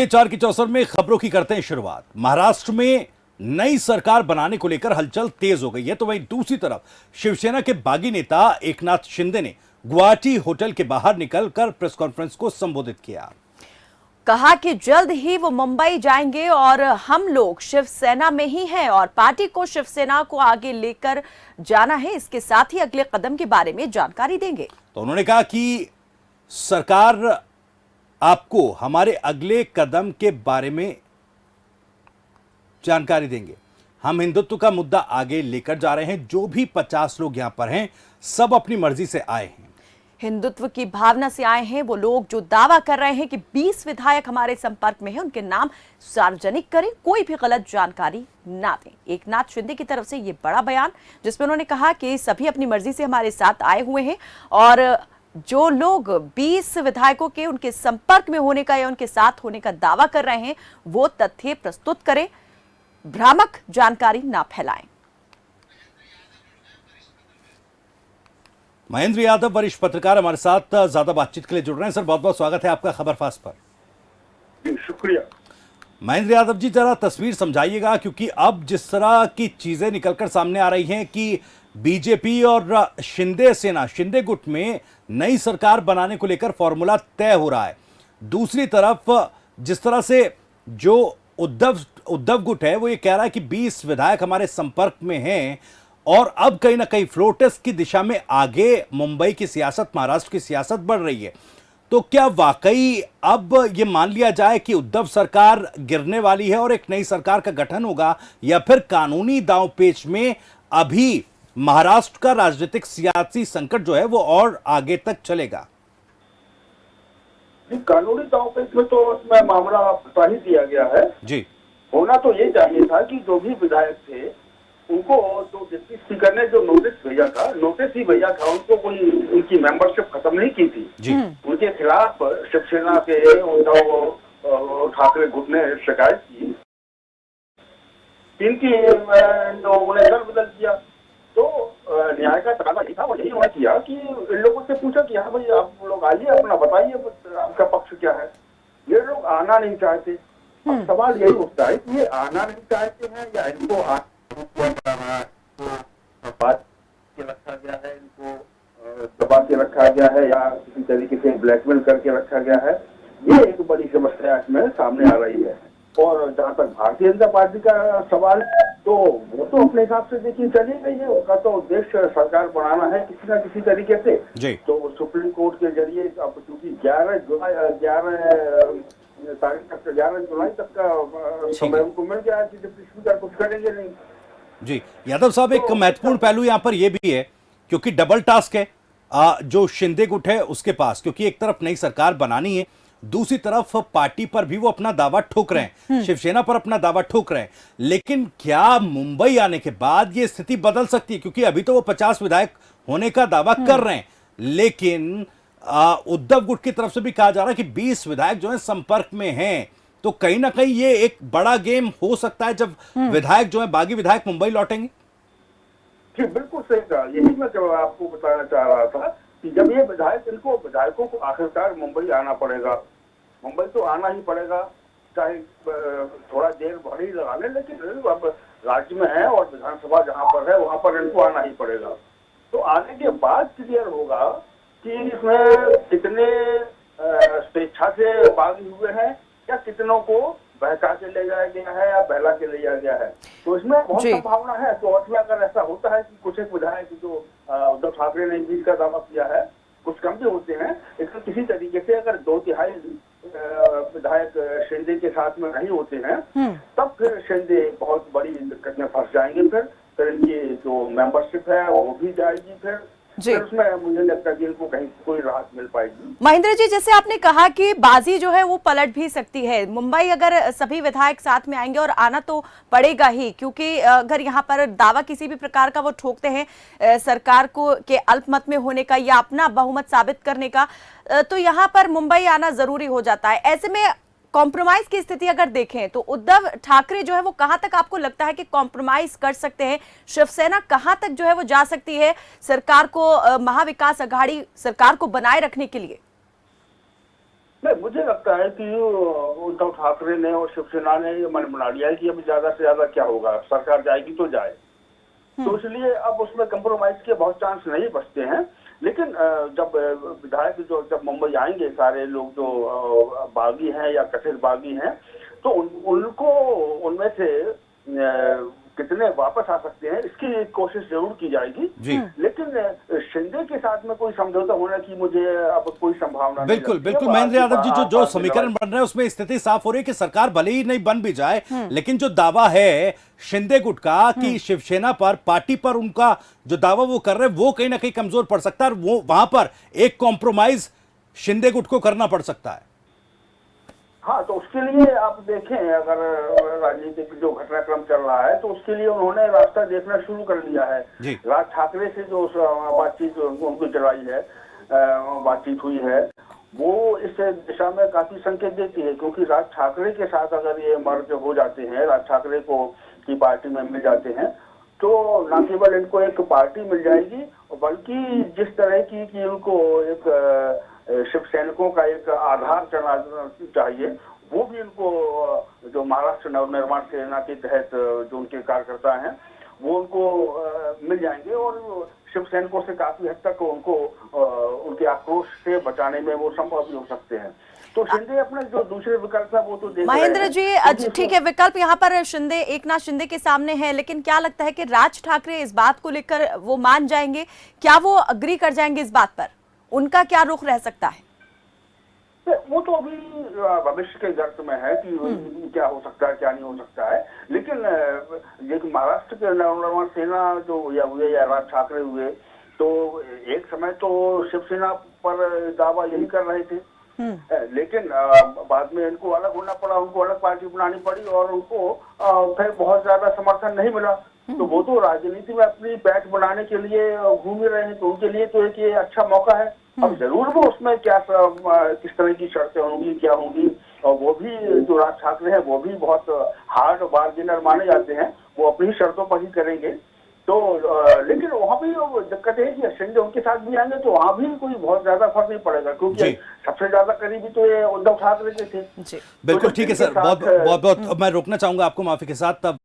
चार की चौसर में खबरों की करते हैं शुरुआत। महाराष्ट्र में नई सरकार बनाने को लेकर हलचल तेज हो गई है, तो वहीं दूसरी तरफ शिवसेना के बागी नेता एकनाथ शिंदे ने गुवाहाटी होटल के बाहर निकलकर प्रेस कॉन्फ्रेंस को संबोधित किया। कहा कि जल्द ही वो मुंबई जाएंगे और हम लोग शिवसेना में ही हैं और पार्टी को शिवसेना को आगे लेकर जाना है। इसके साथ ही अगले कदम के बारे में जानकारी देंगे। तो उन्होंने कहा कि सरकार आपको हमारे अगले कदम के बारे में जानकारी देंगे। हम हिंदुत्व का मुद्दा आगे लेकर जा रहे हैं। जो भी 50 लोग यहां पर हैं, सब अपनी मर्जी से आए हैं, हिंदुत्व की भावना से आए हैं। वो लोग जो दावा कर रहे हैं कि 20 विधायक हमारे संपर्क में हैं, उनके नाम सार्वजनिक करें, कोई भी गलत जानकारी ना दें। एकनाथ शिंदे की तरफ से ये बड़ा बयान, जिसमें उन्होंने कहा कि सभी अपनी मर्जी से हमारे साथ आए हुए हैं और जो लोग 20 विधायकों के उनके संपर्क में होने का या उनके साथ होने का दावा कर रहे हैं, वो तथ्य प्रस्तुत करें, भ्रामक जानकारी ना फैलाएं। महेंद्र यादव वरिष्ठ पत्रकार हमारे साथ ज्यादा बातचीत के लिए जुड़ रहे हैं। सर, बहुत बहुत स्वागत है आपका खबर फास्ट पर। शुक्रिया। महेंद्र यादव जी, जरा तस्वीर समझाइएगा, क्योंकि अब जिस तरह की चीजें निकलकर सामने आ रही हैं कि बीजेपी और शिंदे सेना, शिंदे गुट में नई सरकार बनाने को लेकर फॉर्मूला तय हो रहा है। दूसरी तरफ जिस तरह से जो उद्धव गुट है वो ये कह रहा है कि 20 विधायक हमारे संपर्क में हैं और अब कहीं ना कहीं फ्लोर टेस्ट की दिशा में आगे मुंबई की सियासत, महाराष्ट्र की सियासत बढ़ रही है। तो क्या वाकई अब ये मान लिया जाए कि उद्धव सरकार गिरने वाली है और एक नई सरकार का गठन होगा, या फिर कानूनी दांवपेच में अभी महाराष्ट्र का राजनीतिक सियासी संकट जो है वो और आगे तक चलेगा? कानूनी दांवपेच में तो उसमें मामला बता ही दिया गया है जी। होना तो ये चाहिए था कि जो भी विधायक थे उनको तो डिप्टी स्पीकर ने जो नोटिस भेजा था, नोटिस ही भेजा था, उनको कोई उनकी मेंबरशिप खत्म नहीं की थी जी। उनके खिलाफ शिवसेना के उद्धव ठाकरे गुट ने शिकायत की, इनकी लोगों ने दल बदल किया। तो न्याय का तकाजा यही था और यही उन्होंने किया कि इन लोगों से पूछा कि हाँ भाई आप लोग आइए, अपना बताइए आपका पक्ष क्या है। ये लोग आना नहीं चाहते। अब सवाल यही उठता है कि ये आना नहीं चाहते हैं या इनको बात के रखा गया है, इनको दबा के रखा गया है या किसी तरीके से ब्लैकमेल करके रखा गया है। ये एक बड़ी समस्या इसमें सामने आ रही है। और जहाँ तक भारतीय जनता पार्टी का सवाल, तो वो तो अपने हिसाब से देखिए चली गई है। उनका तो उद्देश्य सरकार बनाना है किसी न किसी तरीके से जी। तो सुप्रीम कोर्ट के जरिए अब चूंकि 11 जुलाई तक का समय उनको मिल गया कि डिप्टी स्पीकर कुछ करेंगे नहीं। जी यादव साहब, एक महत्वपूर्ण पहलू यहां पर यह भी है, क्योंकि डबल टास्क है जो शिंदे गुट है उसके पास, क्योंकि एक तरफ नई सरकार बनानी है, दूसरी तरफ पार्टी पर भी वो अपना दावा ठोक रहे हैं, शिवसेना पर अपना दावा ठोक रहे हैं। लेकिन क्या मुंबई आने के बाद ये स्थिति बदल सकती है? क्योंकि अभी तो वो 50 विधायक होने का दावा कर रहे हैं, लेकिन उद्धव गुट की तरफ से भी कहा जा रहा है कि 20 विधायक जो है संपर्क में हैं। तो कहीं ना कहीं ये एक बड़ा गेम हो सकता है जब विधायक जो है, बागी विधायक मुंबई लौटेंगे। जी बिल्कुल सही कहा। यही मैं आपको बताना चाह रहा था कि जब ये विधायकों को आखिरकार मुंबई आना पड़ेगा, मुंबई तो आना ही पड़ेगा, चाहे थोड़ा देर भर ही लगा ले, लेकिन अब राज्य में है और विधानसभा जहाँ पर है वहां पर इनको आना ही पड़ेगा। तो आने के बाद क्लियर होगा कि इसमें कितने स्वेच्छा से बागी हुए हैं या कितनों को बहका के ले जाया गया है या बहला के ले जाया गया है। तो इसमें बहुत संभावना है। तो और अगर ऐसा होता है कि कुछ एक विधायक जो उद्धव ठाकरे ने जीत का दावा किया है, कुछ कम भी होते हैं, लेकिन किसी तरीके से अगर 2/3 विधायक शिंदे के साथ में नहीं होते हैं, तब फिर शिंदे बहुत बड़ी दिक्कत में फंस जाएंगे। फिर इनकी जो मेंबरशिप है वो भी जाएगी। फिर उसमें मुझे लगता है कि इनको कहीं कोई राहत मिल पाएगी। महेंद्र जी, जैसे आपने कहा कि बाजी जो है वो पलट भी सकती है। मुंबई अगर सभी विधायक साथ में आएंगे, और आना तो पड़ेगा ही, क्योंकि अगर यहाँ पर दावा किसी भी प्रकार का वो ठोकते हैं सरकार को के अल्पमत में होने का या अपना बहुमत साबित करने का, तो यहाँ पर मुंबई आना जरूरी हो जाता है। ऐसे में कॉम्प्रोमाइज की स्थिति अगर देखें तो उद्धव ठाकरे जो है वो कहां तक आपको लगता है कि कॉम्प्रोमाइज कर सकते हैं? शिवसेना कहां तक जो है वो जा सकती है सरकार को, महाविकास आघाड़ी सरकार को बनाए रखने के लिए? नहीं, मुझे लगता है कि उद्धव ठाकरे ने और शिवसेना ने ये मन बना लिया है कि अभी ज्यादा से ज्यादा क्या होगा, सरकार जाएगी तो जाए, तो इसलिए अब उसमें कंप्रोमाइज के बहुत चांस नहीं बचते हैं। लेकिन जब विधायक जो जब मुंबई आएंगे सारे लोग जो बागी हैं या कथित बागी हैं, तो उनको उनमें से कितने वापस आ सकते हैं इसकी कोशिश जरूर की जाएगी। जी। लेकिन शिंदे के साथ में कोई समझौता होने की मुझे अब कोई संभावना नहीं बिल्कुल लगती है। बिल्कुल वो महेंद्र यादव जी, जो जो आसपास समीकरण बन रहे हैं उसमें स्थिति साफ हो रही है कि सरकार भले ही नहीं बन भी जाए, लेकिन जो दावा है शिंदे गुट का कि शिवसेना पर, पार्टी पर उनका जो दावा वो कर रहे हैं वो कहीं ना कहीं कमजोर पड़ सकता है, और वो वहां पर एक कॉम्प्रोमाइज शिंदे गुट को करना पड़ सकता है। हाँ, तो उसके लिए आप देखें, अगर राजनीतिक जो घटनाक्रम चल रहा है तो उसके लिए उन्होंने रास्ता देखना शुरू कर लिया है। जी। राज ठाकरे से जो बातचीत उनकी चलाई है, बातचीत हुई है, वो इस दिशा में काफी संकेत देती है, क्योंकि राज ठाकरे के साथ अगर ये मर्ज हो जाते हैं, राज ठाकरे को की पार्टी में मिल जाते हैं, तो न केवल इनको एक पार्टी मिल जाएगी, बल्कि जिस तरह की कि इनको एक शिव सैनिकों का एक आधार चलना चाहिए, वो भी इनको जो महाराष्ट्र नवनिर्माण सेना के तहत जो उनके कार्यकर्ता हैं वो उनको मिल जाएंगे, और शिव सैनिकों से काफी हद तक उनको उनके आक्रोश से बचाने में वो संभव भी हो सकते हैं। तो शिंदे अपने जो दूसरे विकल्प है वो तो देख रहे हैं। महेंद्र जी, ठीक है, विकल्प यहाँ पर शिंदे, एकनाथ शिंदे के सामने है, लेकिन क्या लगता है कि राज ठाकरे इस बात को लेकर वो मान जाएंगे? क्या वो अग्री कर जाएंगे इस बात पर? उनका क्या रुख रह सकता है? वो तो अभी भविष्य के गर्त में है कि क्या हो सकता है क्या नहीं हो सकता है। लेकिन ये महाराष्ट्र के नवनिर्माण सेना जो हुए या राज ठाकरे हुए, तो एक समय तो शिवसेना पर दावा यही कर रहे थे, लेकिन बाद में इनको अलग होना पड़ा, उनको अलग पार्टी बनानी पड़ी, और उनको फिर बहुत ज्यादा समर्थन नहीं मिला, तो वो तो राजनीति में अपनी बैठ बनाने के लिए घूम रहे हैं, तो उनके लिए तो एक ये अच्छा मौका है। अब जरूर वो उसमें क्या किस तरह की शर्तें होंगी, क्या होंगी, और वो भी जो राज ठाकरे हैं वो भी बहुत हार्ड बार्गेनर माने जाते हैं, वो अपनी शर्तों पर ही करेंगे। तो लेकिन वहाँ भी दिक्कत है कि शिंदे उनके साथ भी आएंगे तो वहाँ भी कोई बहुत ज्यादा फर्क नहीं पड़ेगा, क्योंकि सबसे ज्यादा करीबी तो ये उद्धव ठाकरे के थे। बिल्कुल ठीक है सर, बहुत बहुत मैं रोकना चाहूंगा आपको माफी के साथ। तब